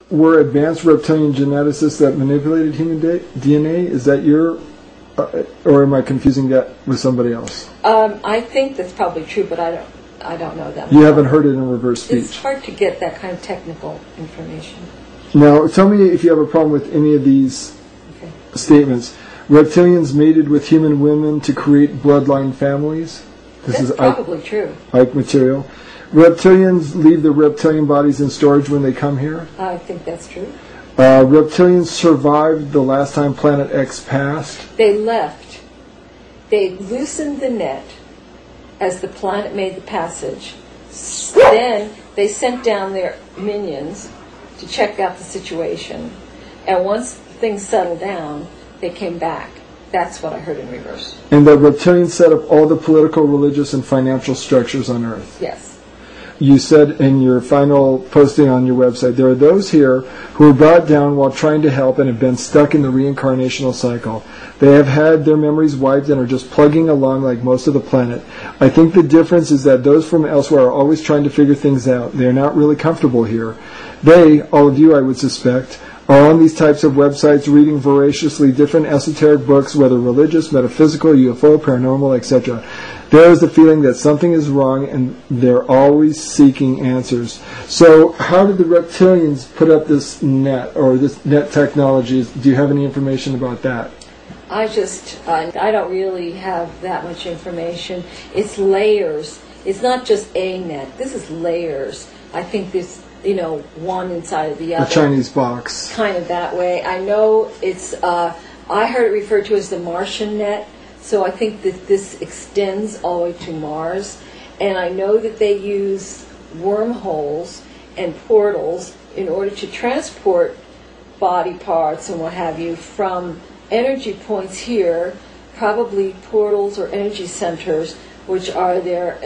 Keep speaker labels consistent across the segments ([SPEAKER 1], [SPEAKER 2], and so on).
[SPEAKER 1] were advanced reptilian geneticists that manipulated human DNA? Is that your, or am I confusing that with somebody else?
[SPEAKER 2] I think that's probably true, but I don't know that.
[SPEAKER 1] You haven't heard it in reverse speech.
[SPEAKER 2] It's hard to get that kind of technical information.
[SPEAKER 1] Now, tell me if you have a problem with any of these statements. Reptilians mated with human women to create bloodline families.
[SPEAKER 2] That's probably true.
[SPEAKER 1] Ike material. Reptilians leave their reptilian bodies in storage when they come here.
[SPEAKER 2] I think that's true.
[SPEAKER 1] Reptilians survived the last time Planet X passed.
[SPEAKER 2] They left. They loosened the net as the planet made the passage. Then they sent down their minions to check out the situation. And once things settled down, they came back. That's what I heard in reverse.
[SPEAKER 1] And the reptilians set up all the political, religious, and financial structures on Earth.
[SPEAKER 2] Yes.
[SPEAKER 1] You said in your final posting on your website, there are those here who were brought down while trying to help and have been stuck in the reincarnational cycle. They have had their memories wiped and are just plugging along like most of the planet. I think the difference is that those from elsewhere are always trying to figure things out. They are not really comfortable here. They, all of you I would suspect, are on these types of websites reading voraciously different esoteric books, whether religious, metaphysical, UFO, paranormal, etc. There is the feeling that something is wrong and they're always seeking answers. So how did the reptilians put up this net or this net technology? Do you have any information about that?
[SPEAKER 2] I don't really have that much information. It's layers. It's not just a net. This is layers. I think this, one inside of the other.
[SPEAKER 1] A Chinese box.
[SPEAKER 2] Kind of that way. I know it's, I heard it referred to as the Martian net. So I think that this extends all the way to Mars. And I know that they use wormholes and portals in order to transport body parts and what have you from energy points here, probably portals or energy centers, which are there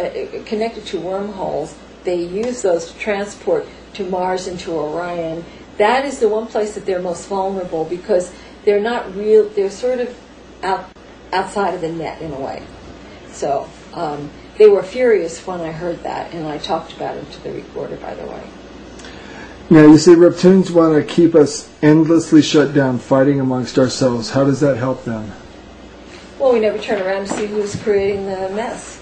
[SPEAKER 2] connected to wormholes. They use those to transport to Mars and to Orion. That is the one place that they're most vulnerable because they're not real, they're sort of outside of the net in a way. So they were furious when I heard that, and I talked about it to the recorder, by the way.
[SPEAKER 1] Now, you say reptilians want to keep us endlessly shut down, fighting amongst ourselves. How does that help them?
[SPEAKER 2] Well, we never turn around to see who's creating the mess.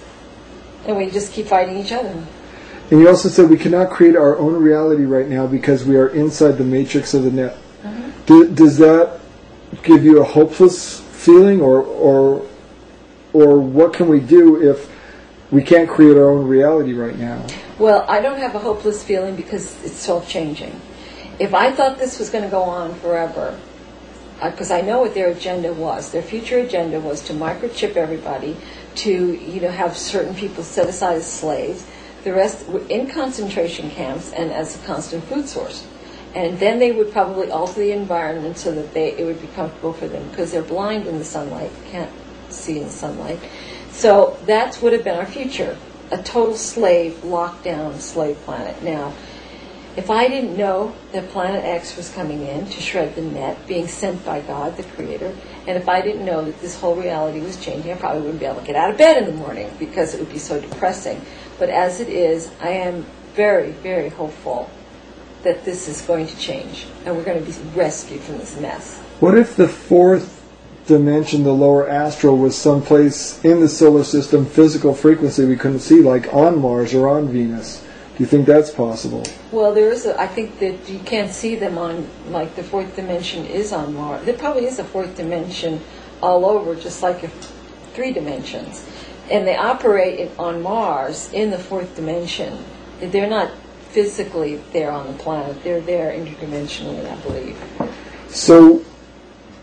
[SPEAKER 2] And we just keep fighting each other.
[SPEAKER 1] And you also said we cannot create our own reality right now because we are inside the matrix of the net. Mm-hmm. Does that give you a hopeless feeling, or what can we do if we can't create our own reality right now?
[SPEAKER 2] Well, I don't have a hopeless feeling because it's still changing. If I thought this was going to go on forever, because I know what their agenda was. Their future agenda was to microchip everybody, to have certain people set aside as slaves, the rest were in concentration camps and as a constant food source. And then they would probably alter the environment so that it would be comfortable for them because they're blind in the sunlight, can't see in the sunlight. So that would have been our future, a total slave, lockdown slave planet. Now, if I didn't know that Planet X was coming in to shred the net, being sent by God, the Creator, and if I didn't know that this whole reality was changing, I probably wouldn't be able to get out of bed in the morning because it would be so depressing. But as it is, I am very, very hopeful that this is going to change and we're going to be rescued from this mess.
[SPEAKER 1] What if the fourth dimension, the lower astral, was someplace in the solar system, physical frequency we couldn't see, like on Mars or on Venus? Do you think that's possible?
[SPEAKER 2] Well, I think that you can't see them on, like the fourth dimension is on Mars. There probably is a fourth dimension all over, just like 3 dimensions. And they operate on Mars in the fourth dimension. They're not physically there on the planet. They're there interdimensionally, I believe.
[SPEAKER 1] So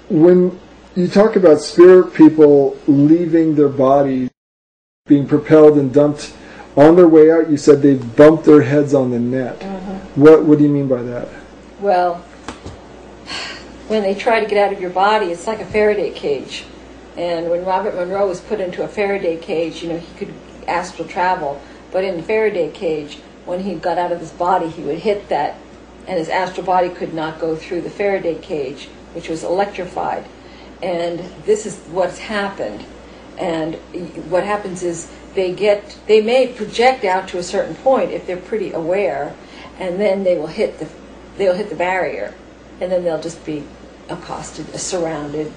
[SPEAKER 1] when you talk about spirit people leaving their bodies, being propelled and dumped on their way out, you said they bumped their heads on the net. Mm-hmm. What do you mean by that?
[SPEAKER 2] Well, when they try to get out of your body, it's like a Faraday cage. And when Robert Monroe was put into a Faraday cage, he could astral travel. But in the Faraday cage, when he got out of his body, he would hit that, and his astral body could not go through the Faraday cage, which was electrified. And this is what's happened. And what happens is they may project out to a certain point if they're pretty aware, and then they will hit the they'll hit the barrier, and then they'll just be accosted, surrounded,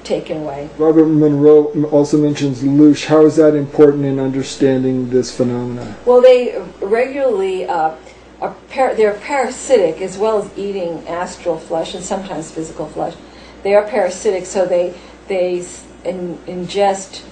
[SPEAKER 2] taken away.
[SPEAKER 1] Robert Monroe also mentions loosh. How is that important in understanding this phenomenon?
[SPEAKER 2] Well, they regularly they're parasitic as well as eating astral flesh and sometimes physical flesh. They are parasitic, so they ingest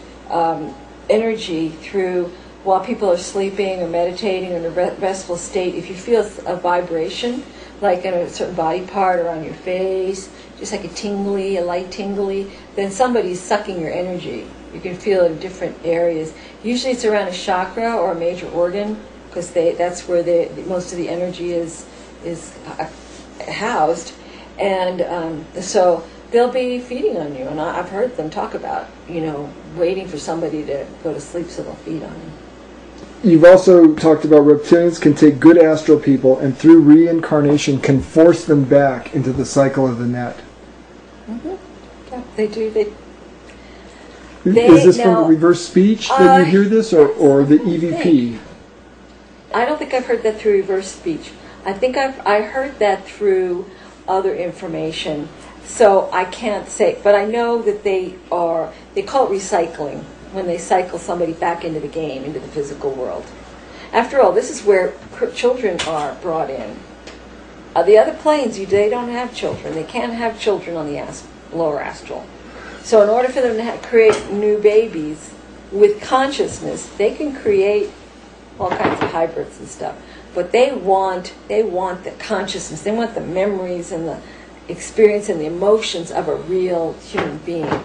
[SPEAKER 2] energy through while people are sleeping or meditating or in a restful state. If you feel a vibration, like in a certain body part or on your face, just like a light tingly, then somebody's sucking your energy. You can feel it in different areas. Usually it's around a chakra or a major organ, because that's where most of the energy is housed. And so they'll be feeding on you. And I've heard them talk about, waiting for somebody to go to sleep so they'll feed on you.
[SPEAKER 1] You've also talked about reptilians can take good astral people and through reincarnation can force them back into the cycle of the net.
[SPEAKER 2] Mm-hmm. Yeah, they do.
[SPEAKER 1] Is this from the reverse speech that you hear this, or the EVP?
[SPEAKER 2] I don't think I've heard that through reverse speech. I think I heard that through other information. So I can't say, but I know that they call it recycling, when they cycle somebody back into the game, into the physical world. After all, this is where children are brought in. The other planes, they don't have children. They can't have children on the lower astral. So in order for them to create new babies with consciousness, they can create all kinds of hybrids and stuff. But they want the consciousness. They want the memories and the experience and the emotions of a real human being.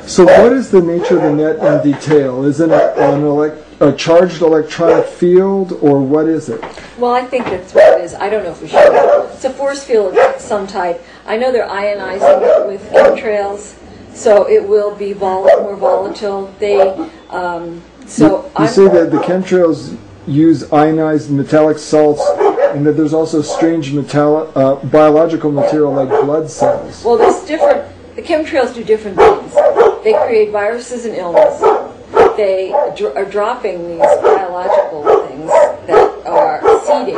[SPEAKER 1] So what is the nature of the net in detail? Is it a charged electronic field, or what is it?
[SPEAKER 2] Well, I think that's what it is. I don't know for sure. It's a force field of some type. I know they're ionizing it with chemtrails, so it will be more volatile. You say
[SPEAKER 1] that the chemtrails use ionized metallic salts, and that there's also strange biological material like blood cells.
[SPEAKER 2] Well, the chemtrails do different things. They create viruses and illness. They are dropping these biological things that are seeding.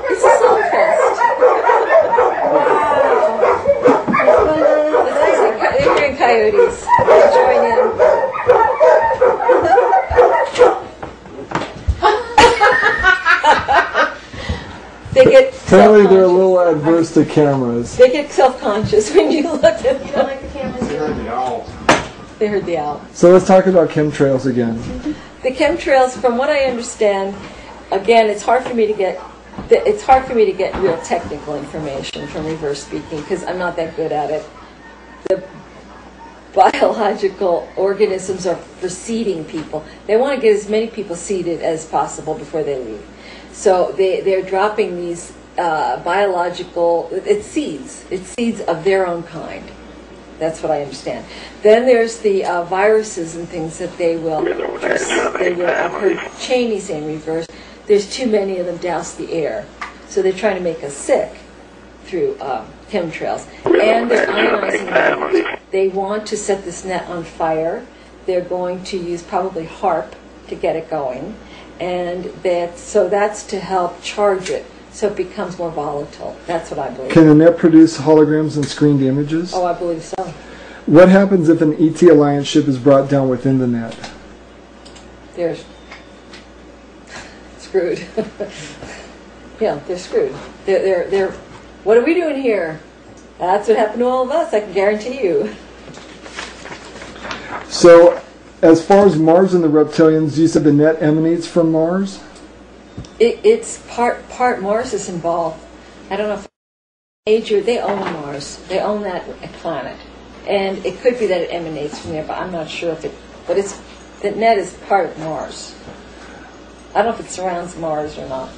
[SPEAKER 2] It's a song fest. They're hearing coyotes. They join in.
[SPEAKER 1] Apparently they're a little adverse to cameras.
[SPEAKER 2] They get self-conscious when you look at them.
[SPEAKER 3] You don't like the cameras? They heard the owl.
[SPEAKER 2] They heard the owl.
[SPEAKER 1] So let's talk about chemtrails again.
[SPEAKER 2] The chemtrails, from what I understand, again, it's hard for me to get real technical information from reverse speaking because I'm not that good at it. The biological organisms are for seeding people. They want to get as many people seeded as possible before they leave. So they're dropping these biological, it's seeds of their own kind. That's what I understand. Then there's the viruses and things that they will, I've heard Cheney say in reverse, there's too many of them douse the air. So they're trying to make us sick through chemtrails. And they're ionizing it. They want to set this net on fire. They're going to use probably HARP to get it going. And that's to help charge it so it becomes more volatile. That's what I believe.
[SPEAKER 1] Can the net produce holograms and screened images?
[SPEAKER 2] Oh, I believe so.
[SPEAKER 1] What happens if an ET Alliance ship is brought down within the net?
[SPEAKER 2] They're screwed. Yeah, they're screwed. They're. What are we doing here? That's what happened to all of us. I can guarantee you.
[SPEAKER 1] So, as far as Mars and the reptilians, you said the net emanates from Mars?
[SPEAKER 2] It's part Mars is involved. I don't know if they own Mars. They own that planet. And it could be that it emanates from there, but I'm not sure if it, but the net is part of Mars. I don't know if it surrounds Mars or not.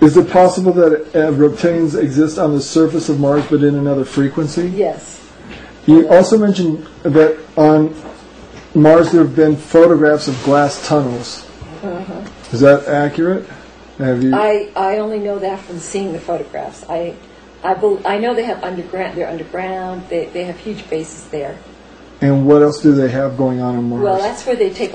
[SPEAKER 1] Is it possible that reptilians exist on the surface of Mars but in another frequency?
[SPEAKER 2] Yes.
[SPEAKER 1] You also mentioned that on Mars there have been photographs of glass tunnels. Is that accurate? Have you?
[SPEAKER 2] I only know that from seeing the photographs. I know they have underground. They're underground. They have huge bases there.
[SPEAKER 1] And what else do they have going on Mars?
[SPEAKER 2] Well, that's where they take